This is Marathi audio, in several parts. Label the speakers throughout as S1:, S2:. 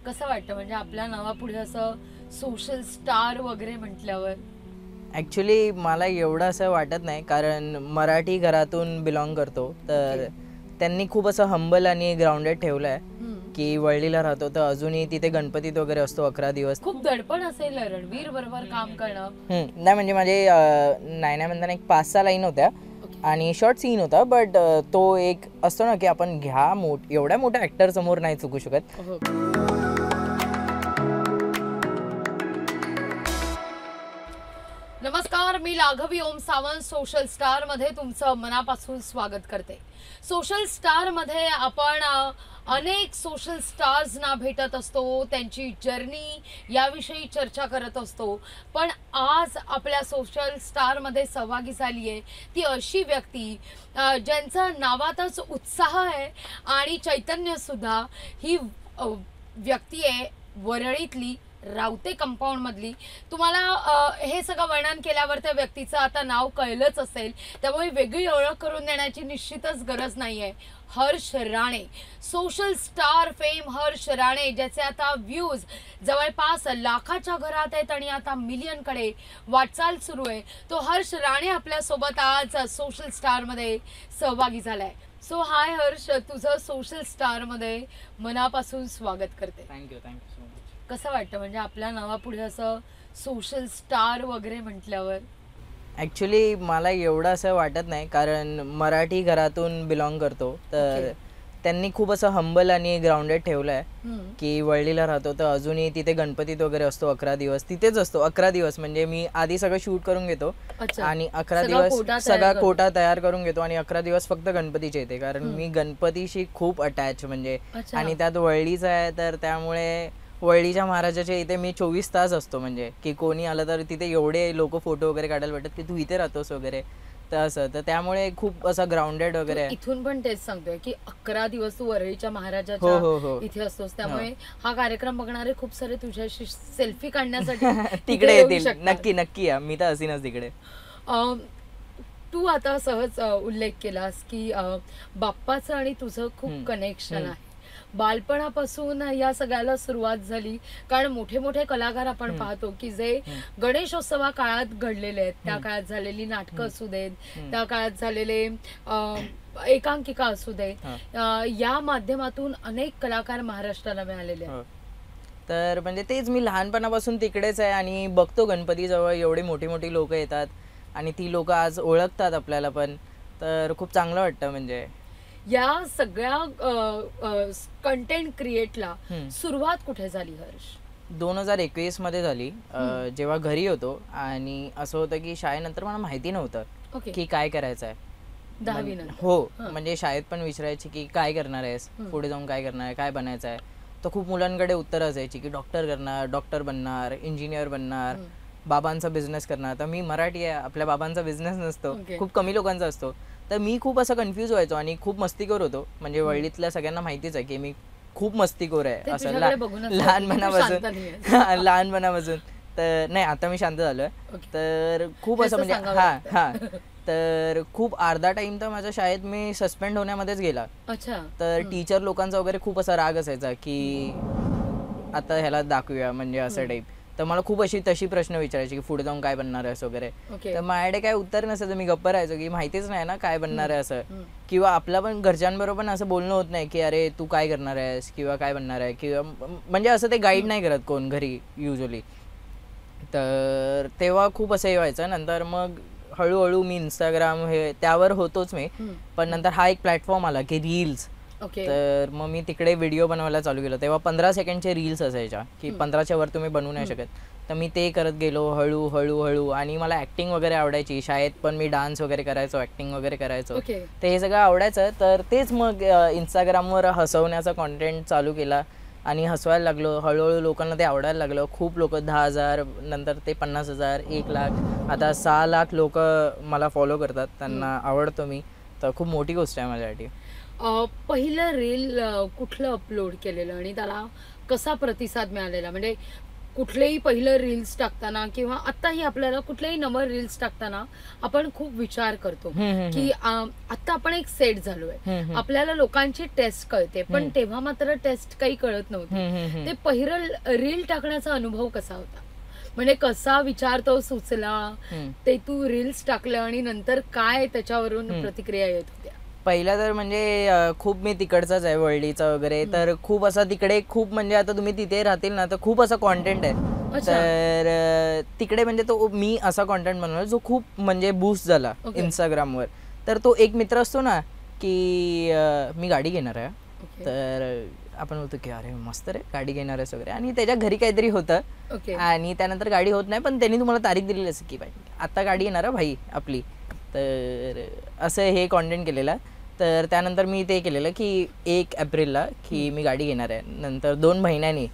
S1: कसं वाटतं म्हणजे आपल्या नावापुढे असं सोशल स्टार वगैरे म्हटल्यावर?
S2: ॲक्च्युली मला एवढं असं वाटत नाही, कारण मराठी घरातून बिलॉंग करतो. तर त्यांनी खूप असं हंबल आणि ग्राउंडेड ठेवलं आहे, की वळलीला राहतो तर अजूनही तिथे गणपतीत वगैरे असतो 11 दिवस.
S1: खूप दडपण असेल रणवीर बरोबर काम करणं.
S2: नाही म्हणजे माझे नाही नाही म्हणताना एक 5-6 लाईन होत्या आणि शॉर्ट सीन होता. बट तो एक असतो ना, की आपण एवढ्या मोठ्या ॲक्टर समोर नाही चुकू शकत.
S1: नमस्कार, मी लाघवी ओम सावंत सोशल स्टार मध्ये तुमचं मनापासून स्वागत करते. सोशल स्टार मध्ये आपण अनेक सोशल स्टार्सना भेटत असतो, त्यांची जर्नी याविषयी चर्चा करत असतो. पण आज आपल्या सोशल स्टार मध्ये सहभागी झाली आहे ती अशी व्यक्ती ज्यांचं नावातच उत्साह आहे आणि चैतन्य सुद्धा. ही व्यक्ती आहे वरळीतली, रावते कंपाऊंड मधली. तुम्हाला हे सगळं वर्णन केल्यावर त्या व्यक्तीचं आता नाव कळलंच असेल, त्यामुळे वेगळी ओळख करून देण्याची निश्चितच गरज नाहीये. Harsh Rane, social star fame Harsh Rane, ज्याचे आता व्ह्यूज जवळपास लाखाच्या घरात आहेत आणि आता मिलियनकडे वाटचाल सुरू आहे. तो हर्ष राणे आपल्यासोबत आज सोशल स्टार मध्ये सहभागी झालाय. सो हाय हर्ष, तुझं सोशल स्टार मध्ये मनापासून स्वागत करते.
S2: Thank you so much.
S1: कसं वाटतं म्हणजे आपल्या नावापुढे असं सोशल स्टार वगैरे म्हटल्यावर?
S2: ॲक्च्युली मला एवढं असं वाटत नाही, कारण मराठी घरातून बिलॉंग करतो. तर त्यांनी खूप असं हंबल आणि ग्राउंडेड ठेवलं आहे, की वळलीला राहतो तर अजूनही तिथे गणपतीत वगैरे असतो 11 दिवस. तिथेच असतो 11 दिवस. म्हणजे मी आधी सगळं शूट करून घेतो आणि 11 दिवस सगळा कोटा तयार करून घेतो आणि 11 दिवस फक्त गणपतीचे येते, कारण मी गणपतीशी खूप अटॅच म्हणजे. आणि त्यात वळलीचं आहे तर त्यामुळे वळलीच्या महाराजाच्या इथे मी 24 तास असतो. म्हणजे की कोणी आलं तर तिथे एवढे लोक फोटो वगैरे काढायला भेटतात की तू इथे राहतोस वगैरे. तर असं तर त्यामुळे खूप असं ग्राउंडेड वगैरे आहे.
S1: इथून पण तेच सांगतोय की 11 दिवस तू वरळीच्या महाराजाच्या इथे असतोस, त्यामुळे हा कार्यक्रम बघणारे खूप सारे तुझ्याशी सेल्फी काढण्यासाठी
S2: तिकडे येतील. नक्की नक्की या, मी तर असीनच तिकडे.
S1: तू आता सहज उल्लेख केलास की बाप्पाचं आणि तुझं खूप कनेक्शन आहे. बालपणापासून या सगळ्याला सुरुवात झाली, कारण मोठे मोठे कलाकार आपण पाहतो की जे गणेशोत्सवा काळात घडलेले आहेत, त्या काळात झालेली नाटकं असू देत, त्या काळात झालेले एकांकिका असू देत, या माध्यमातून अनेक कलाकार महाराष्ट्राला मिळालेले आहेत.
S2: तर म्हणजे तेच, मी लहानपणापासून तिकडेच आहे आणि बघतो गणपतीजवळ एवढी मोठी मोठी लोक येतात आणि ती लोक आज ओळखतात आपल्याला पण. तर खूप चांगलं वाटतं. म्हणजे
S1: या सगळ्या कंटेंट क्रिएटला सुरुवात कुठे झाली हर्ष?
S2: 2021 मध्ये झाली, जेव्हा घरी होतो. आणि असं होतं की शाळेनंतर मला माहिती नव्हतं की काय करायचं आहे.
S1: 10वी नंतर?
S2: हो, म्हणजे शाळेत पण विचारायची की काय करणार आहेस पुढे जाऊन, काय करणार आहे, काय बनायचं आहे. तर खूप मुलांकडे उत्तर असायची की डॉक्टर बनणार, इंजिनियर बनणार, बाबांचा बिझनेस करणार. तर मी मराठी आहे, आपल्या बाबांचा बिझनेस नसतो, खूप कमी लोकांचा असतो. तर मी खूप असं कन्फ्यूज व्हायचो आणि खूप मस्तीखोर होतो. म्हणजे वळलीतल्या सगळ्यांना माहितीच आहे की मी खूप मस्तीखोर आहे असं लहानपणापासून. तर नाही, आता मी शांत झालोय. तर खूप असं म्हणजे तर खूप अर्धा टाइम तर माझ्या शाळेत मी सस्पेंड होण्यामध्येच गेला. तर टीचर लोकांचा वगैरे खूप असा राग असायचा की आता ह्याला दाखवूया, म्हणजे असं टाईप. तर मला खूप तशी प्रश्न विचारायचे की पुढे जाऊन काय बनणार आहेस वगैरे. तर माझ्याकडे काय उत्तर नसायचं, मी गप्प राहायचो की माहितीच नाही ना काय बनणार आहे असं. किंवा आपला पण घरच्यांबरोबर पण असं बोलणं होत नाही की अरे तू काय करणार आहेस किंवा काय बनणार आहे, किंवा म्हणजे असं ते गाईड नाही करत कोण घरी युजली. तर तेव्हा खूप असं हे व्हायचं. नंतर मग हळूहळू मी इंस्टाग्राम हे त्यावर होतोच मी, पण नंतर हा एक प्लॅटफॉर्म आला की रील्स. तर मग मी तिकडे व्हिडिओ बनवायला चालू केलं. तेव्हा 15 सेकंडचे रील्स असायच्या की 15च्या वर तुम्ही बनवू नाही शकत. तर मी ते करत गेलो हळू. आणि मला ऍक्टिंग वगैरे आवडायची. शाळेत पण मी डान्स वगैरे करायचो, ऍक्टिंग वगैरे करायचो. तर हे सगळं आवडायचं. तर तेच मग इंस्टाग्रामवर हसवण्याचा कॉन्टेंट चालू केला आणि हसवायला लागलो. हळूहळू लोकांना ते आवडायला लागलं. खूप लोक, 10,000, नंतर ते 50,000, 1,00,000, आता 6 लाख लोक मला फॉलो करतात, त्यांना आवडतो मी. तर खूप मोठी गोष्ट आहे माझ्यासाठी.
S1: पहिलं रील कुठलं अपलोड केलेलं आणि त्याला कसा प्रतिसाद मिळालेला? म्हणजे कुठलेही पहिलं रील्स टाकताना किंवा आताही आपल्याला कुठलेही नवं रील्स टाकताना आपण खूप विचार करतो की आता आपण एक सेट झालोय, आपल्याला लोकांची टेस्ट कळते, पण तेव्हा मात्र टेस्ट काही कळत नव्हती. ते पहिलं रील टाकण्याचा अनुभव कसा होता? म्हणजे कसा विचार तो सुचला, ते तू रील्स टाकलं आणि नंतर काय त्याच्यावरून प्रतिक्रिया येत होत्या?
S2: पहिला तर म्हणजे खूप मी तिकडचाच आहे, वळलीचा वगैरे, तर खूप असा तिकडे खूप म्हणजे आता तुम्ही तिथे राहतील ना तर खूप असा कॉन्टेंट आहे. तर तिकडे म्हणजे तो मी असा कॉन्टेंट बनवला जो खूप म्हणजे बूस्ट झाला इंस्टाग्रामवर. तर तो एक मित्र असतो ना की मी गाडी घेणार आहे, तर आपण बोलतो की अरे मस्त रे गाडी घेणार आहेस वगैरे, आणि त्याच्या घरी काहीतरी होतं आणि त्यानंतर गाडी होत नाही, पण त्यांनी तुम्हाला तारीख दिलेली असते की भाई आता गाडी येणार आहे भाई आपली. तर असं हे कॉन्टेंट केलेलं. तर त्यानंतर मी ते केलेलं की 1 एप्रिलला की मी गाडी घेणार आहे. नंतर 2 महिन्यांनी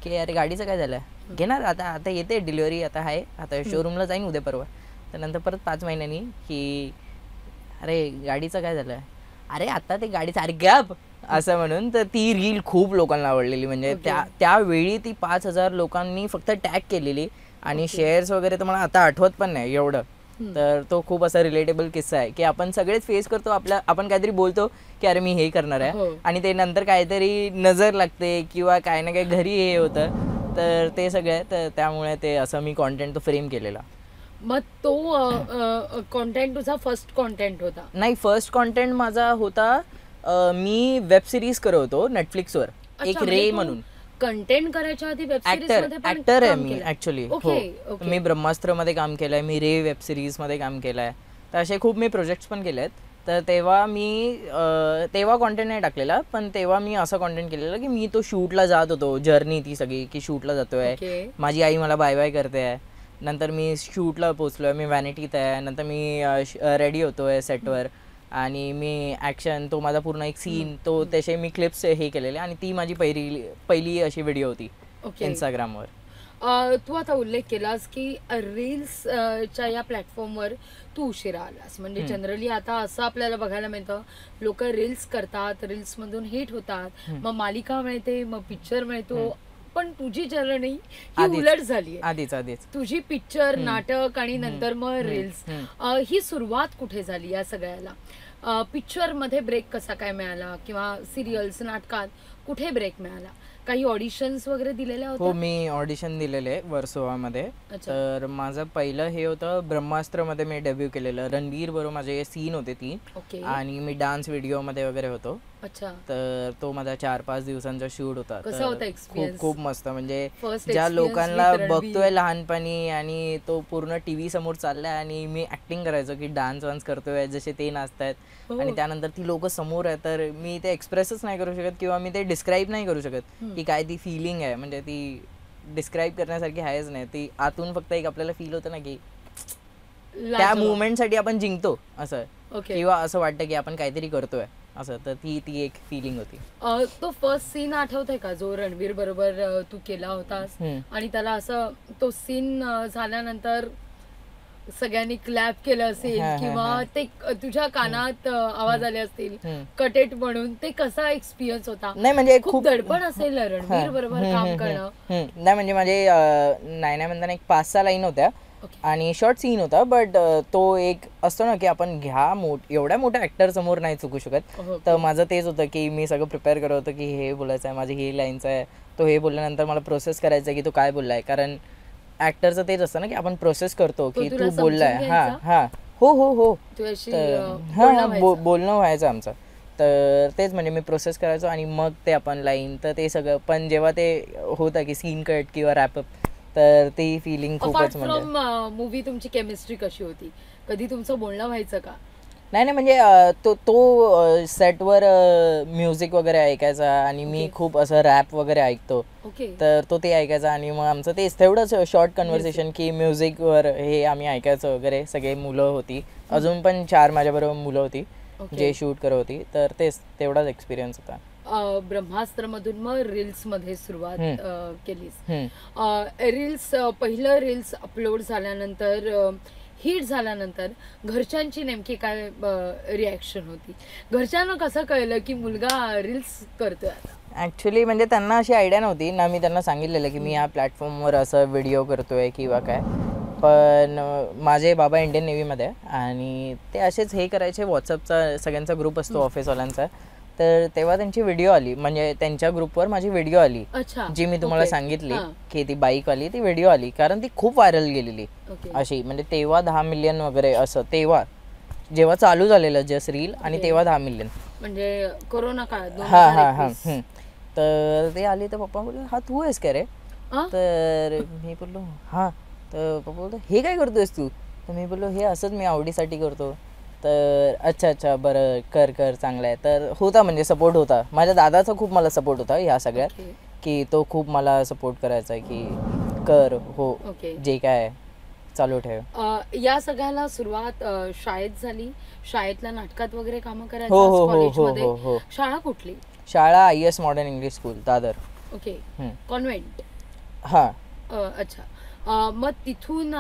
S2: की अरे गाडीचं काय झालं, घेणार आता येते डिलिव्हरी, आता आहे, आता शोरूमला जाईन उद्या परवा. त्यानंतर परत 5 महिन्यांनी की अरे गाडीचं काय झालं, अरे आता ते गाडीचं अरे गप असं म्हणून. तर ती रील खूप लोकांना आवडलेली. म्हणजे त्यावेळी ती 5,000 लोकांनी फक्त टॅग केलेली आणि शेअर्स वगैरे तर मला आता आठवत पण नाही एवढं. तर तो खूप असा रिलेटेबल किस्सा आहे की आपण सगळेच फेस करतो. आपण काहीतरी बोलतो की अरे मी हे करणार आहे आणि ते नंतर काहीतरी नजर लागते किंवा काही ना काही घरी हे होतं. तर ते सगळं, तर त्यामुळे ते असं मी कॉन्टेंट तो फ्रेम केलेला.
S1: मग तो कॉन्टेंट तुझा फर्स्ट कॉन्टेंट होता?
S2: नाही, फर्स्ट कॉन्टेंट माझा होता मी वेब सिरीज करत होतो नेटफ्लिक्सवर, एक रे म्हणून.
S1: कंटेंट करायच्या आधी वेब सिरीज मध्ये पण
S2: ऍक्टर आहे मी ऍक्च्युअली. हो, मी ब्रह्मास्त्र मध्ये काम केलंय, मी रे वेब सिरीज मध्ये काम केलंय. तर असे खूप मी प्रोजेक्ट्स पण केलेत. तर तेव्हा कॉन्टेंट नाही टाकलेला, पण तेव्हा मी असं कॉन्टेंट केलेलं की मी तो शूटला जात होतो, जर्नी ती सगळी की शूटला जातोय, माझी आई मला बाय बाय करते आहे, नंतर मी शूटला पोचलोय, मी व्हॅनिटीत आहे, नंतर मी रेडी होतोय सेटवर आणि मी ॲक्शन, तो माझा पूर्ण एक सीन, तो तसे मी क्लिप्स हे केलेले आणि ती माझी पहिली अशी व्हिडिओ होती इंस्टाग्रामवर.
S1: तू आता उल्लेख केलास की रील्सच्या या प्लॅटफॉर्मवर तू उशिरा आलास. म्हणजे जनरली आता असं आपल्याला बघायला मिळतं, लोक रील्स करतात, रील्स मधून हिट होतात, मग मालिका मिळते, मग पिक्चर मिळतो. पण तुझी जर्नी ही उलट झाली.
S2: आधीच
S1: तुझी पिक्चर, नाटक आणि नंतर मग रील्स. ही सुरुवात कुठे झाली या सगळ्याला? पिक्चर मध्ये ब्रेक कसा काय मिळाला किंवा सिरियल्स, नाटकात कुठे ब्रेक मिळाला? काही ऑडिशन्स वगैरे दिलेल्या होत्या?
S2: हो, मी ऑडिशन दिलेले वर्सोवामध्ये. तर माझं पहिलं हे होतं ब्रह्मास्त्र मध्ये मी डेब्यू केलेलं. रणवीर बरोबर माझे सीन होते 3 आणि मी डान्स व्हिडिओ मध्ये वगैरे होतो. तर तो माझा 4-5 दिवसांचा शूट होता. खूप मस्त. म्हणजे ज्या लोकांना बघतोय लहानपणी आणि तो पूर्ण टीव्ही समोर चाललाय आणि मी ऍक्टिंग करायचो की डान्स करतोय जसे ते नाचतायत आणि त्यानंतर ती लोक समोर आहे, तर मी ते एक्सप्रेसच नाही करू शकत किंवा मी ते डिस्क्राईब नाही करू शकत की काय ती फिलिंग आहे. म्हणजे ती डिस्क्राईब करण्यासारखी आहेच नाही. ती आतून फक्त एक आपल्याला फील होतं ना की त्या मुवमेंट साठी आपण जिंकतो असं, किंवा असं वाटतं की आपण काहीतरी करतोय असं. तर ती एक फिलिंग होती.
S1: तो फर्स्ट सीन आठवतोय का जो रणवीर बरोबर तू केला होतास आणि त्याला असं तो सीन झाल्यानंतर सगळ्यांनी क्लॅप केलं असेल किंवा ते तुझ्या कानात आवाज आले असतील कटेट म्हणून, ते कसा एक्सपिरियन्स होता?
S2: नाही म्हणजे
S1: खूप दडपण असेल रणवीर बरोबर काम करणं.
S2: नाही म्हणजे माझे नाही म्हणताना एक 5-6 लाईन होत्या आणि शॉर्ट सीन होता, बट तो एक असतो ना की आपण एवढ्या मोठ्या ऍक्टर समोर नाही चुकू शकत. तर माझं तेच होतं की मी सगळं प्रिपेअर करत होतो की हे बोलायचं आहे, माझी ही लाईन्स आहे, तो हे बोलल्यानंतर मला प्रोसेस करायचं आहे की तो काय बोललाय. कारण ऍक्टरचं तेच असतं ना की आपण प्रोसेस करतो की तू बोललाय. हो बोलणं व्हायचं आमचं. तर तेच म्हणजे मी प्रोसेस करायचो आणि मग ते आपण लाईन, तर ते सगळं. पण जेव्हा ते होतं की सीन कट किंवा रॅपअप, तर ती फिलिंग खूपच.
S1: म्हणजे मूवी तुमची केमिस्ट्री कशी होती? कधी तुमचं बोलणं व्हायचं का?
S2: नाही म्हणजे तो सेटवर म्युझिक वगैरे ऐकायचा आणि मी खूप असं रॅप वगैरे ऐकतो, तर तो ते ऐकायचा आणि मग आमचं तेच तेवढंच शॉर्ट कन्व्हर्सेशन की म्युझिकवर हे आम्ही ऐकायचं वगैरे. सगळे मुलं होती, अजून पण 4 माझ्याबरोबर मुलं होती जे शूट करत होती. तर तेच तेवढाच एक्सपिरियन्स होता.
S1: ब्रह्मास्त्र मधून मग रील्स मध्ये सुरुवात केलीस. रील्स, पहिलं रील्स अपलोड झाल्यानंतर, हिट झाल्यानंतर घरच्यांची नेमकी काय रिॲक्शन होती? घरच्यांना कसं कळलं की मुलगा रील्स करतोय?
S2: ऍक्च्युली म्हणजे त्यांना अशी आयडिया नव्हती ना, मी त्यांना सांगितलेलं की मी या प्लॅटफॉर्मवर असं व्हिडिओ करतोय किंवा काय. पण माझे बाबा इंडियन नेव्हीमध्ये आहे आणि ते असेच हे करायचे, व्हॉट्सअपचा सगळ्यांचा ग्रुप असतो ऑफिसवाल्यांचा, तर तेव्हा त्यांची व्हिडिओ आली, म्हणजे त्यांच्या ग्रुपवर माझी व्हिडिओ आली जी मी तुम्हाला सांगितली की ती बाईकवाली, ती व्हिडिओ आली कारण ती खूप व्हायरल गेलेली अशी. म्हणजे तेव्हा 10 मिलियन वगैरे असं, तेव्हा जेव्हा चालू झालेलं जस्ट रील, आणि तेव्हा 10 मिलियन
S1: म्हणजे कोरोना काळात.
S2: हा. तर ते आली तर पप्पा बोलले हा तू आहेस का रे? तर मी बोललो हा. तर पप्पा बोलतो हे काय करतोयस तू? तर मी बोललो हे असंच मी आवडीसाठी करतो. तर अच्छा बरं, कर चांगलं आहे. तर होता म्हणजे सपोर्ट होता, माझ्या दादाचा खूप मला सपोर्ट होता ह्या सगळ्यात, की तो खूप मला सपोर्ट करायचा की कर, हो जे काय चालू ठेव.
S1: या सगळ्याला सुरुवात शाळेत झाली, शाळेतल्या नाटकात वगैरे कामं करायचं.
S2: हो.
S1: शाळा कुठली?
S2: शाळा IS modern English school, Dadar.
S1: Okay, convent.
S2: हा.
S1: अच्छा. मग तिथून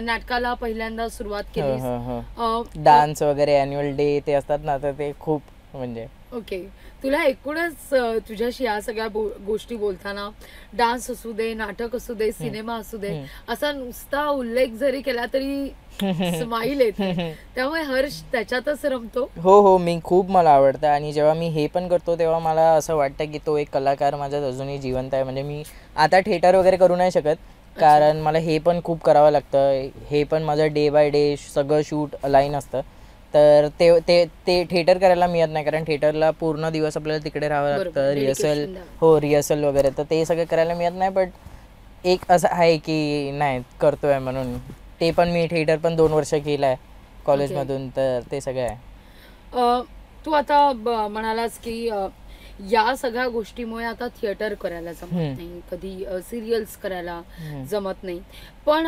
S1: नाटकाला पहिल्यांदा सुरुवात केली.
S2: डान्स वगैरे अॅन्युअल डे ते असतात ना, तर ते खूप म्हणजे.
S1: ओके, तुला एकूणच तुझ्याशी या सगळ्या गोष्टी बोलताना, डान्स असू दे, नाटक असू दे, सिनेमा असू दे, असा नुसता उल्लेख जरी केला तरी स्माईल येते, त्यामुळे हर्ष त्याच्यातच रमतो.
S2: हो, मी खूप, मला आवडतं. आणि जेव्हा मी हे पण करतो तेव्हा मला असं वाटतं की तो एक कलाकार माझ्यात अजूनही जिवंत आहे. म्हणजे मी आता थिएटर वगैरे करू नाही शकत कारण मला हे पण खूप करावं लागतं, हे पण माझं डे बाय डे सगळं शूट अलाईन असतं. तर ते थिएटर करायला मिळत नाही कारण थिएटरला पूर्ण दिवस आपल्याला तिकडे राहावं लागतं, रिहर्सल वगैरे, तर ते सगळं करायला मिळत नाही. बट एक असं आहे की नाही करतोय म्हणून, ते पण मी थिएटर पण 2 वर्ष केलं आहे कॉलेजमधून, तर ते सगळं आहे.
S1: तू आता म्हणालास की या सगळ्या गोष्टीमुळे आता थिएटर करायला जमत नाही, कधी सिरियल्स करायला जमत नाही, पण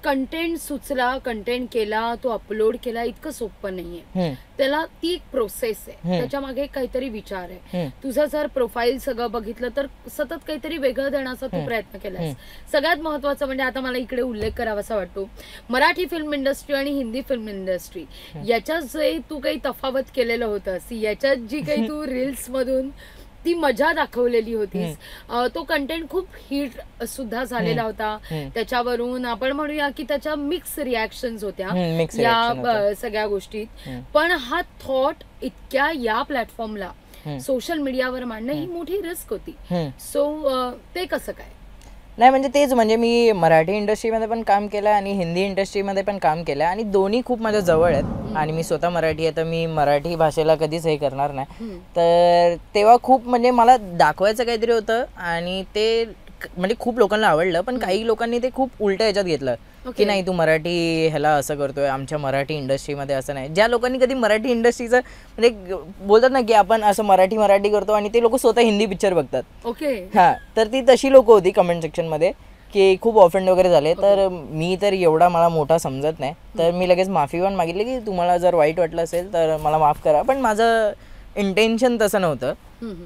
S1: कंटेंट सुचला, कंटेंट केला, तो अपलोड केला, इतकं सोपं नाहीये. त्याला ती एक प्रोसेस आहे, त्याच्या मागे काहीतरी विचार आहे. तुझं जर प्रोफाईल सगळं बघितलं तर सतत काहीतरी वेगळं देण्याचा तू प्रयत्न केलास. सगळ्यात महत्वाचं म्हणजे आता मला इकडे उल्लेख करावासा वाटतो, मराठी फिल्म इंडस्ट्री आणि हिंदी फिल्म इंडस्ट्री याच्यात जे तू काही तफावत केलेलं होतंस, याच्यात जी काही तू रील्स मधून ती मजा दाखवलेली होतीस, तो कंटेंट खूप हिट सुद्धा झालेला होता. त्याच्यावरून आपण म्हणूया की त्याच्या मिक्स रिॲक्शन्स होत्या या सगळ्या गोष्टीत. पण हा थॉट इतक्या या प्लॅटफॉर्मला सोशल मीडियावर मांडणं ही मोठी रिस्क होती. सो ते कसं काय?
S2: नाही म्हणजे तेच, म्हणजे मी मराठी इंडस्ट्रीमध्ये पण काम केलं आणि हिंदी इंडस्ट्रीमध्ये पण काम केलं आणि दोन्ही खूप माझ्या जवळ आहेत. आणि मी स्वतः मराठी आहे तर मी मराठी भाषेला कधीच हे करणार नाही. तर तेव्हा खूप म्हणजे मला दाखवायचं काहीतरी होतं आणि ते म्हणजे खूप लोकांना आवडलं, पण काही लोकांनी ते खूप उलट्या ह्याच्यात घेतलं की नाही तू मराठी ह्याला असं करतोय, आमच्या मराठी इंडस्ट्रीमध्ये असं नाही. ज्या लोकांनी कधी मराठी इंडस्ट्रीचं म्हणजे बोलतात ना की आपण असं मराठी करतो आणि ते लोक स्वतः हिंदी पिक्चर बघतात.
S1: ओके,
S2: हा, तर ती तशी लोक होती कमेंट सेक्शन मध्ये की खूप ऑफेंड वगैरे झाले. तर मी तर एवढा मला मोठा समजत नाही, तर मी लगेच माफी पण मागितली की तुम्हाला जर वाईट वाटलं असेल तर मला माफ करा, पण माझं इंटेन्शन तसं नव्हतं.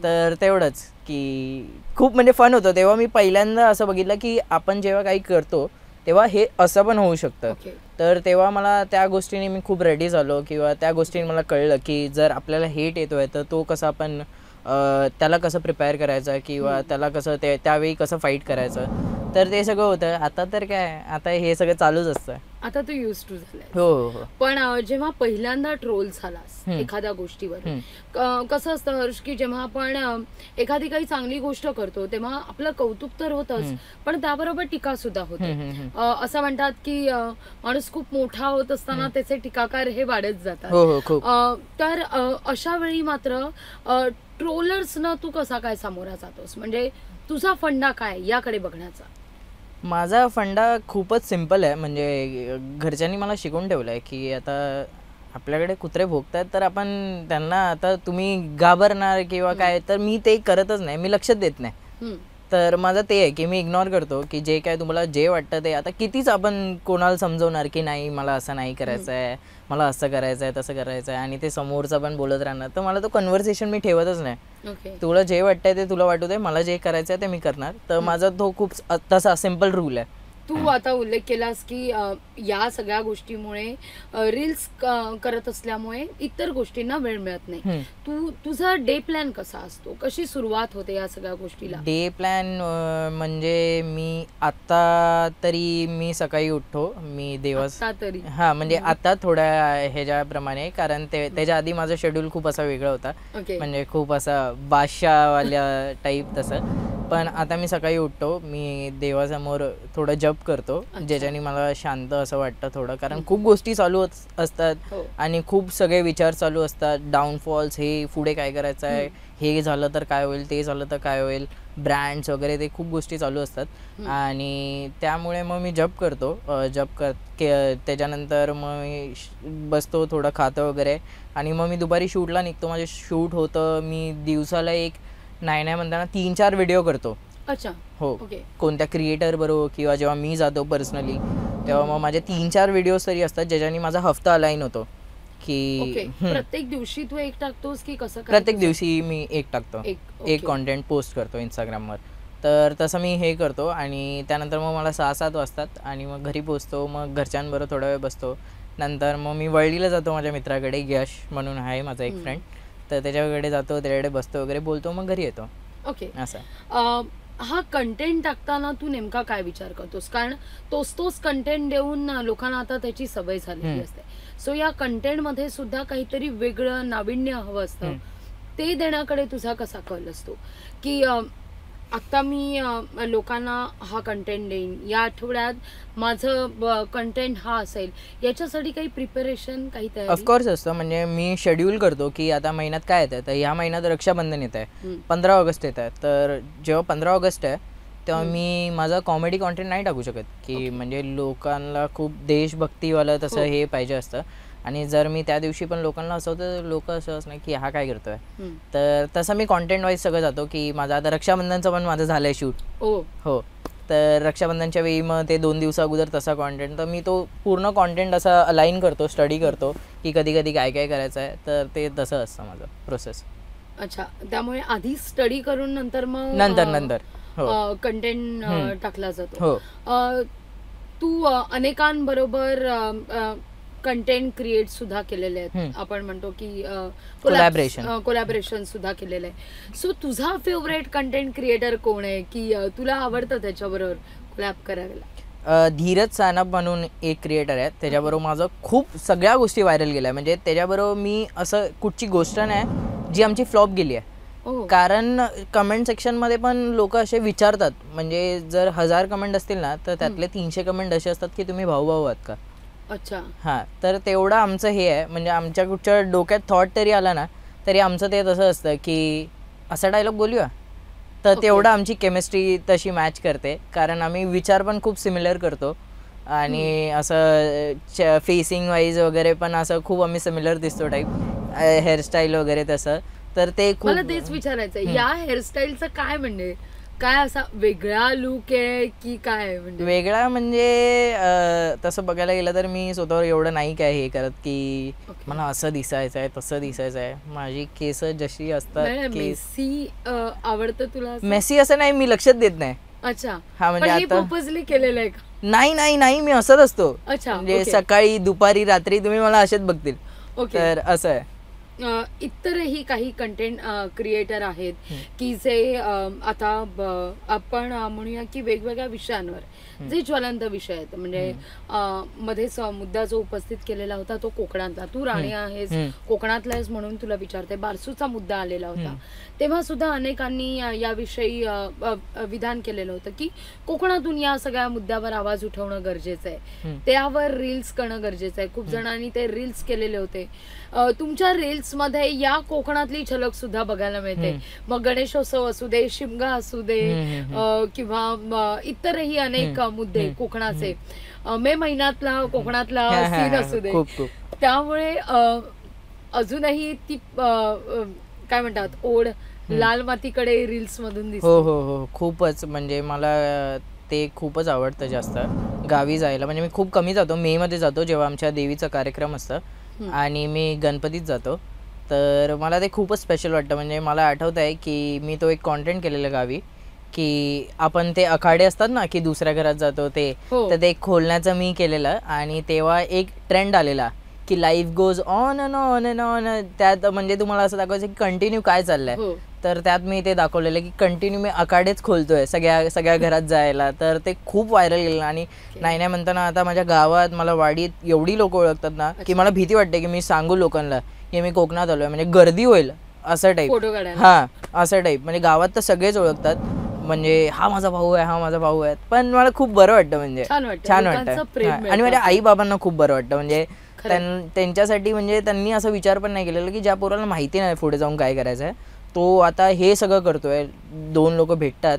S2: तर तेवढंच की खूप म्हणजे फन होतं. तेव्हा मी पहिल्यांदा असं बघितलं की आपण जेव्हा काही करतो तेव्हा हे असं पण होऊ शकतं. तर तेव्हा मला त्या गोष्टीने मी खूप रेडी झालो, किंवा त्या गोष्टीने मला कळलं की जर आपल्याला हेट येतोय तर तो कसा आपण त्याला कसं प्रिपेअर करायचं किंवा त्याला कसं त्यावेळी कसं फाईट करायचं. तर ते सगळं होतं. आता तर काय, आता हे सगळं चालूच असतं.
S1: आता तू युज टू झालाय.
S2: हो.
S1: पण जेव्हा पहिल्यांदा ट्रोल झालास एखाद्या गोष्टीवर, कसं असतं हर्ष की जेव्हा आपण एखादी काही चांगली गोष्ट करतो तेव्हा आपलं कौतुक तर होतच, पण त्याबरोबर टीका सुद्धा होते. असं म्हणतात की माणूस खूप मोठा होत असताना त्याचे टीकाकार हे वाढत जातात. तर अशा वेळी मात्र ट्रोलर्सना तू कसा काय सामोरा जातोस? म्हणजे तुझा फंडा काय याकडे बघण्याचा?
S2: माझा फंडा खूपच सिम्पल आहे. म्हणजे घरच्यांनी मला शिकवून ठेवलं आहे की आता आपल्याकडे कुत्रे भोगतात तर आपण त्यांना, आता तुम्ही घाबरणार किंवा काय, तर मी ते करतच नाही, मी लक्षच देत नाही. तर माझं ते आहे की मी इग्नोर करतो की जे काय तुम्हाला जे वाटतं ते. आता कितीच आपण कोणाला समजवणार की नाही मला असं नाही करायचं आहे, मला असं करायचं आहे, तसं करायचं आहे, आणि ते समोरचा पण बोलत राहणार. तर मला तो कन्व्हर्सेशन मी ठेवतच नाही. तुला जे वाटतंय ते तुला वाटू दे, मला जे करायचं आहे ते मी करणार. तर माझा तो खूप तसा सिम्पल रूल आहे.
S1: तू आता उल्लेख केलास की या सगळ्या गोष्टीमुळे रील्स करत असल्यामुळे इतर गोष्टींना वेळ मिळत नाही. तुझा डे प्लॅन कसा असतो, कशी सुरुवात होते या सगळ्या गोष्टीला?
S2: डे प्लॅन म्हणजे मी आता तरी मी सकाळी उठतो, मी तरी हा म्हणजे आता थोड्या ह्याच्याप्रमाणे, कारण त्याच्या आधी माझं शेड्यूल खूप असा वेगळा होता, म्हणजे खूप असा बादशाहवाल्या टाईप तसं. पण आता मी सकाळी उठतो, मी देवासमोर थोडं जप करतो, ज्याच्याने मला शांत असं वाटतं थोडं, कारण खूप गोष्टी चालू असतात आणि खूप सगळे विचार चालू असतात, डाऊनफॉल्स, हे पुढे काय करायचं आहे, हे झालं तर काय होईल, ते झालं तर काय होईल, ब्रँड्स वगैरे, ते खूप गोष्टी चालू असतात. आणि त्यामुळे मग मी जप करतो, त्याच्यानंतर मग मी बसतो, थोडं खातो वगैरे, आणि मग मी दुपारी शूटला निघतो. माझे शूट होतं, मी दिवसाला एक नाही म्हणताना 3-4 व्हिडिओ करतो.
S1: अच्छा.
S2: हो, कोणत्या क्रिएटर बरोबर किंवा जेव्हा मी जातो पर्सनली तेव्हा मग माझे 3-4 व्हिडिओज तरी असतात, ज्याच्याने माझा हफ्ता अलाइन होतो. की
S1: प्रत्येक दिवशी तू एक टाकतोस की कसं?
S2: प्रत्येक दिवशी मी एक टाकतो, एक कॉन्टेंट पोस्ट करतो इंस्टाग्रामवर. तर तसं मी हे करतो, आणि त्यानंतर मग मला 6-7 वाजतात आणि मग घरी पोचतो. मग घरच्यांबरोबर थोडा वेळ बसतो. नंतर मग मी वळलीला जातो माझ्या मित्राकडे, यश म्हणून आहे माझा एक फ्रेंड, तर त्याच्याकडे जातो, त्याच्याकडे बसतो वगैरे, बोलतो, मग घरी येतो.
S1: ओके. असं हा कंटेंट टाकताना तू नेमका काय विचार करतोस? कारण तोच कंटेंट देऊन लोकांना आता त्याची सवय झालेली असते. सो या कंटेंट मध्ये सुद्धा काहीतरी वेगळं नाविन्य हवं असतं, ते देण्याकडे तुझा कसा कल असतो? की आता मी लोकांना हा कंटेंट देईन, या आठवड्यात माझं कंटेंट हा असेल, याच्यासाठी काही प्रिपरेशन, काही तयारी?
S2: ऑफकोर्स असतं, म्हणजे मी शेड्यूल करतो की आता महिन्यात काय येतं. तर ह्या महिन्यात रक्षाबंधन येत आहे, 15 ऑगस्ट येत आहे. तर जेव्हा 15 ऑगस्ट आहे तेव्हा मी माझा कॉमेडी कॉन्टेंट नाही टाकू शकत, की म्हणजे लोकांना खूप देशभक्तीवालं तसं हे पाहिजे असतं. आणि जर मी त्या दिवशी पण लोकांना हसवतो तर लोक असं असं नाही की हा काय करतोय. तर तसं मी कॉन्टेंट वाईज सगळं जातो, की माझं आता रक्षाबंधनचं पण माझं झालंय शूट. हो, तर रक्षाबंधनच्या वेळी मग ते 2 दिवस अगोदर तसा कॉन्टेंट, तर मी तो पूर्ण कॉन्टेंट असा अलाइन करतो, स्टडी करतो की कधी कधी काय काय करायचं आहे. तर ते तसं असतं माझं प्रोसेस.
S1: अच्छा, त्यामुळे आधी स्टडी करून नंतर मग कंटेंट टाकला जातो. तू अनेकांबरोबर कंटेंट क्रिएट सुद्धा केलेले आहेत, आपण म्हणतो की कोलॅबरेशन सुद्धा केलेलं आहे. सो तुझा फेवरेट कंटेंट क्रिएटर कोण आहे, की तुला आवडतं त्याच्याबरोबर कोलॅब करायला?
S2: धीरज सानप म्हणून एक क्रिएटर आहे, त्याच्याबरोबर माझं खूप सगळ्या गोष्टी व्हायरल गेल्या. म्हणजे त्याच्याबरोबर मी असं कुठची गोष्ट नाही जी आमची फ्लॉप गेली आहे. कारण कमेंट सेक्शनमध्ये पण लोक असे विचारतात, म्हणजे जर 1000 कमेंट असतील ना, तर त्यातले 300 कमेंट असे असतात की तुम्ही भाऊ भाऊ आहात का.
S1: अच्छा.
S2: हां, तर तेवढं आमचं हे आहे, म्हणजे आमच्या कुठच्या डोक्यात थॉट तरी आला ना, तरी आमचं ते तसं असतं की असा डायलॉग बोलूया. तर तेवढं आमची केमिस्ट्री तशी मॅच करते, कारण आम्ही विचार पण खूप सिमिलर करतो, आणि असं फेसिंग वाईज वगैरे पण असं खूप आम्ही सिमिलर दिसतो टाईप, हेअरस्टाईल वगैरे तसं. तर ते खूप,
S1: मला तेच विचारायचं, या हेअरस्टाईलचं काय, म्हणजे काय असा वेगळा लुक आहे की काय? म्हणजे
S2: वेगळा म्हणजे तसं बघायला गेलं तर मी स्वतःवर एवढं नाही काय हे करत की मला असं दिसायचं आहे तसं दिसायचं आहे. माझी केस जशी असतात.
S1: मेसी आवडतं तुला?
S2: मेसी असं नाही, मी लक्षात देत नाही.
S1: अच्छा.
S2: हा, म्हणजे आता
S1: पर्पजली केलेलं आहे का?
S2: नाही नाही नाही, मी असंच असतो.
S1: अच्छा.
S2: म्हणजे सकाळी दुपारी रात्री तुम्ही मला असेच बघतील. तर असं आहे.
S1: इतरही काही कंटेंट क्रिएटर आहेत की जे आता आपण म्हणूया की वेगवेगळ्या विषयांवर जे ज्वलंत विषय आहेत, म्हणजे मध्येच मुद्दा जो उपस्थित केलेला होता तो कोकणातला, तू राणे आहेस, कोकणातला आहेस म्हणून तुला विचारते, बारसूचा मुद्दा आलेला होता, तेव्हा सुद्धा अनेकांनी याविषयी विधान केलेलं होतं की कोकणातून या सगळ्या मुद्द्यावर आवाज उठवणं गरजेचं आहे, त्यावर रील्स करणं गरजेचं आहे. खूप जणांनी ते रील्स केलेले होते. तुमच्या रील्स मध्ये या कोकणातली झलक सुद्धा बघायला मिळते. मग गणेशोत्सव असू दे, शिमगा असू दे, किंवा इतरही अनेक मुद्दे कोकणाचे, मे महिन्यातला कोकणातला सीन असू दे, त्यामुळे अजूनही ती काय म्हणतात ओढ लाल मातीकडे रील्स मधून दिसते.
S2: हो हो हो, खूपच. म्हणजे मला ते खूपच आवडतं जास्त गावी जायला. म्हणजे मी खूप कमी जातो, मे मध्ये जातो जेव्हा आमच्या देवीचा कार्यक्रम असतं, आणि मी गणपतीत जातो. तर मला ते खूपच स्पेशल वाटतं. म्हणजे मला आठवत आहे की मी तो एक कॉन्टेंट केलेलं गावी की आपण ते आखाडे असतात ना की दुसऱ्या घरात जातो ते, तर ते खोलण्याचं मी केलेलं. आणि तेव्हा एक ट्रेंड आलेला की life goes on and on and on. त्यात म्हणजे तुम्हाला असं दाखवायचं की कंटिन्यू काय चाललंय. तर त्यात मी ते दाखवलेलं की कंटिन्यू मी आखाडेच खोलतोय सगळ्या घरात जायला. तर ते खूप व्हायरल गेलं. आणि नाही म्हणताना आता माझ्या गावात मला वाडीत एवढी लोक ओळखतात ना की मला भीती वाटते की मी सांगू लोकांना की मी कोकणात आलोय, म्हणजे गर्दी होईल असं टाईप. हा असं टाईप, म्हणजे गावात तर सगळेच ओळखतात, म्हणजे हा माझा भाऊ आहे, हा माझा भाऊ आहे. पण मला खूप बरं वाटतं, म्हणजे छान वाटतं. आणि माझ्या आई बाबांना खूप बरं वाटतं, म्हणजे त्यांच्यासाठी म्हणजे त्यांनी असा विचार पण नाही केलेला की ज्या पोराला माहिती नाही पुढे जाऊन काय करायचं आहे तो आता हे सगळं करतोय, 2 लोक भेटतात,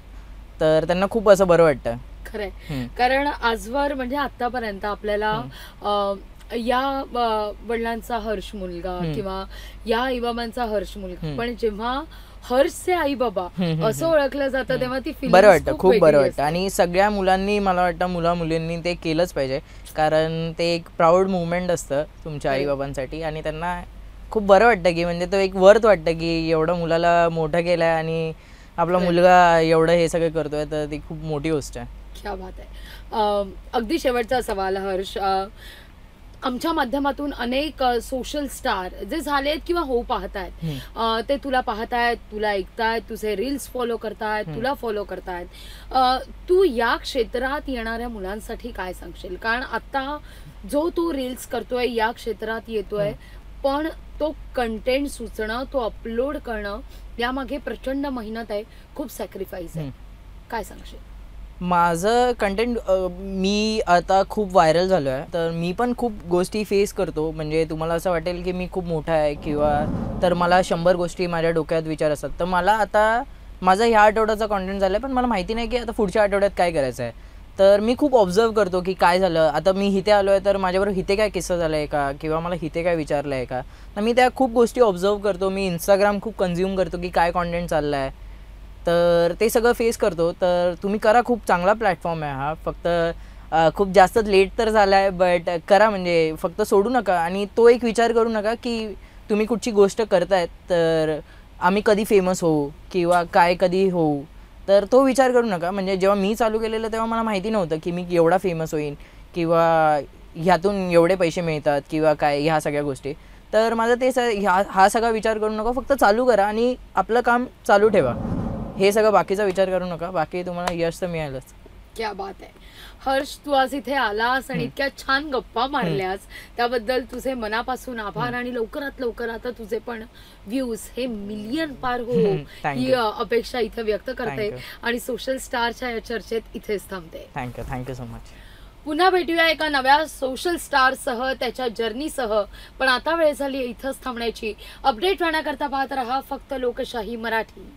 S2: तर त्यांना खूप असं बरं वाटतं.
S1: खरंय, कारण आजवर म्हणजे आतापर्यंत आपल्याला या वडिलांचा हर्ष मुलगा किंवा या आईबाबांचा हर्ष मुलगा, पण जेव्हा हर्षचे आई बाबा असं ओळखलं जातं तेव्हा ती
S2: बरं वाटतं, खूप बरं वाटतं. आणि सगळ्या मुलांनी, मला वाटतं मुला मुलींनी ते केलंच पाहिजे, कारण ते एक प्राऊड मुवमेंट असतं तुमच्या आई बाबांसाठी. आणि त्यांना खूप बरं वाटतं की म्हणजे तो एक वर्थ वाटतं की एवढं मुलाला मोठं केलंय आणि आपला मुलगा एवढं हे सगळं करतोय, तर ती खूप मोठी गोष्ट आहे.
S1: क्या बात आहे. अगदी शेवटचा सवाल हर्ष, आमच्या माध्यमातून अनेक सोशल स्टार जे झालेत किंवा होऊ पाहतायत, ते तुला पाहतायत, तुला ऐकतायत, तुझे रील्स फॉलो करतायत, तुला फॉलो करतायत. तू या क्षेत्रात येणाऱ्या मुलांसाठी काय सांगशील? कारण आता जो तू रील्स करतोय या क्षेत्रात येतोय, पण तो कंटेंट सुचणं, तो अपलोड करणं, यामागे प्रचंड मेहनत आहे, खूप सॅक्रिफाईस आहे. काय सांगशील?
S2: माझं कंटेंट, मी आता खूप व्हायरल झालो आहे, तर मी पण खूप गोष्टी फेस करतो. म्हणजे तुम्हाला असं वाटेल की मी खूप मोठा आहे किंवा तर मला 100 गोष्टी माझ्या डोक्यात विचार असतात. तर मला आता माझा ह्या आठवड्याचा कॉन्टेंट झाला आहे, पण मला माहिती नाही की आता पुढच्या आठवड्यात काय करायचं आहे. तर मी खूप ऑब्झर्व करतो की काय झालं, आता मी इथे आलो आहे तर माझ्याबरोबर इथे काय किस्सा झाला आहे का, किंवा मला इथे काय विचारलं आहे का. तर मी त्या खूप गोष्टी ऑब्झर्व करतो. मी इंस्टाग्राम खूप कन्झ्युम करतो की काय कॉन्टेंट चाललं आहे, तर ते सगळं फेस करतो. तर तुम्ही करा, खूप चांगला प्लॅटफॉर्म आहे हा. फक्त खूप जास्त लेट तर झाला आहे, बट करा, म्हणजे फक्त सोडू नका. आणि तो एक विचार करू नका की तुम्ही कुठची गोष्ट करतायत तर आम्ही कधी फेमस होऊ किंवा काय कधी होऊ, तर तो विचार करू नका. म्हणजे जेव्हा मी चालू केलेलं तेव्हा मला माहिती नव्हतं की मी एवढा फेमस होईन किंवा ह्यातून एवढे पैसे मिळतात किंवा काय, ह्या सगळ्या गोष्टी. तर माझं ते हा सगळा विचार करू नका, फक्त चालू करा आणि आपलं काम चालू ठेवा. हे सगळं बाकीचा विचार करू नका, बाकी तुम्हाला यश तर मिळालंच.
S1: क्या बात आहे हर्ष, तू आज इथे आलास आणि इतक्या छान गप्पा मारल्यास त्याबद्दल तुझे मनापासून आभार. आणि लवकरात लवकर आता तुझे पण व्ह्यूज हे मिलियन पार हो ही अपेक्षा इथे व्यक्त करते आणि सोशल स्टारच्या या चर्चेत इथेच थांबते.
S2: Thank you so much.
S1: पुन्हा भेटूया एका नव्या सोशल स्टार सह, त्याच्या जर्नीसह. पण आता वेळ झाली इथंच थांबण्याची. अपडेट राहण्याकरता पाहत रहा फक्त लोकशाही मराठी.